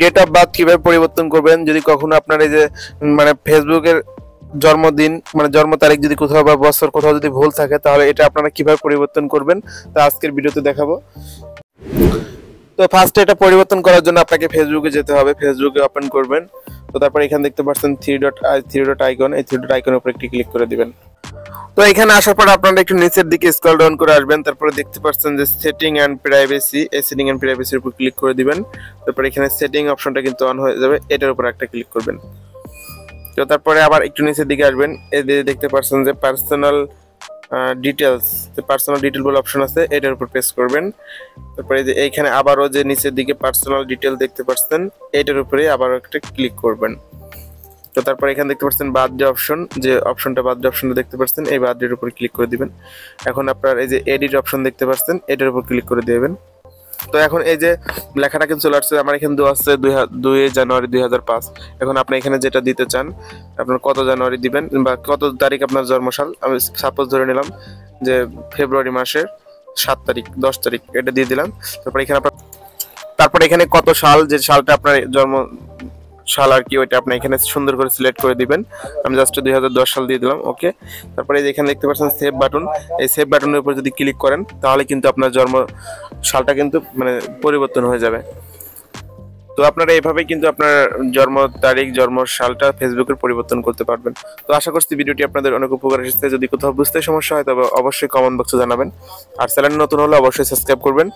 Date of birth কিভাবে পরিবর্তন করবেন যদি কখনো আপনার এই যে মানে ফেসবুকের জন্মদিন মানে জন্ম তারিখ যদি কোথাও বা বছর কোথাও যদি ভুল থাকে তাহলে এটা আপনারা কিভাবে পরিবর্তন করবেন তা আজকের ভিডিওতে দেখাবো। তো ফার্স্টে এটা পরিবর্তন করার জন্য আপনাকে ফেসবুকে যেতে হবে, ফেসবুকে ওপেন করবেন। তো তারপর এখানে দেখতে পাচ্ছেন থ্রি ডট আইকন, এই থ্রি ডট আইকনের উপর একটি ক্লিক করে দিবেন। তো এখানে আসার পর আপনারা একটু নিচের দিকে স্ক্রল ডাউন করে আসবেন, তারপরে দেখতে পাচ্ছেন যে সেটিং এন্ড প্রাইভেসি, এই সেটিং এন্ড প্রাইভেসির উপর ক্লিক করে দিবেন। তারপর এখানে সেটিং অপশনটা কিন্তু অন হয়ে যাবে, এটার উপর একটা ক্লিক করবেন। তো তারপরে আবার একটু নিচের দিকে আসবেন, এই দেখতে পাচ্ছেন যে পার্সোনাল ডিটেলস, যে পার্সোনাল ডিটেল বলে অপশন আছে, এটার উপর প্রেস করবেন। তারপরে যে এইখানে আবারও যে নিচের দিকে পার্সোনাল ডিটেল দেখতে পাচ্ছেন, এটার উপরে আবারও একটা ক্লিক করবেন। তো তারপর এখানে দেখতে পাচ্ছেন বার্থডে অপশন, যে অপশনটা বার্থডে অপশনটা দেখতে পাচ্ছেন, এই বার্থডের উপর ক্লিক করে দিবেন। এখন আপনার এই যে এডিট অপশন দেখতে পাচ্ছেন, এটার উপর ক্লিক করে দিবেন। তো এখন এই যে লেখাটা কিন্তু চলে আসছে, আমার এখানে দেওয়া আছে 2 জানুয়ারি 2005। এখন আপনি এখানে যেটা দিতে চান, আপনার কত জানুয়ারি দিবেন বা কত তারিখ আপনার জন্মসাল, আমি সাপোজ ধরে নিলাম যে ফেব্রুয়ারি মাসের 7 তারিখ 10 তারিখ, এটা দিয়ে দিলাম। তারপর এখানে কত সাল, যে সালটা আপনার জন্ম সাল আর কি, ওইটা আপনি এখানে সুন্দর করে সিলেক্ট করে দিবেন। আমি জাস্ট 2010 সাল দিয়ে দিলাম, ওকে। তারপরে এখানে দেখতে পাচ্ছেন সেভ বাটন, এই সেভ বাটনের উপর যদি ক্লিক করেন তাহলে কিন্তু আপনার জন্ম সালটা কিন্তু মানে পরিবর্তন হয়ে যাবে। তো আপনারা এইভাবেই কিন্তু আপনার জন্ম তারিখ জন্ম সালটা ফেসবুকের পরিবর্তন করতে পারবেন। তো আশা করছি ভিডিওটি আপনাদের অনেক উপকার এসেছে। যদি কোথাও বুঝতে সমস্যা হয় তবে অবশ্যই কমেন্ট বক্সে জানাবেন, আর চ্যানেল নতুন হলে অবশ্যই সাবস্ক্রাইব করবেন।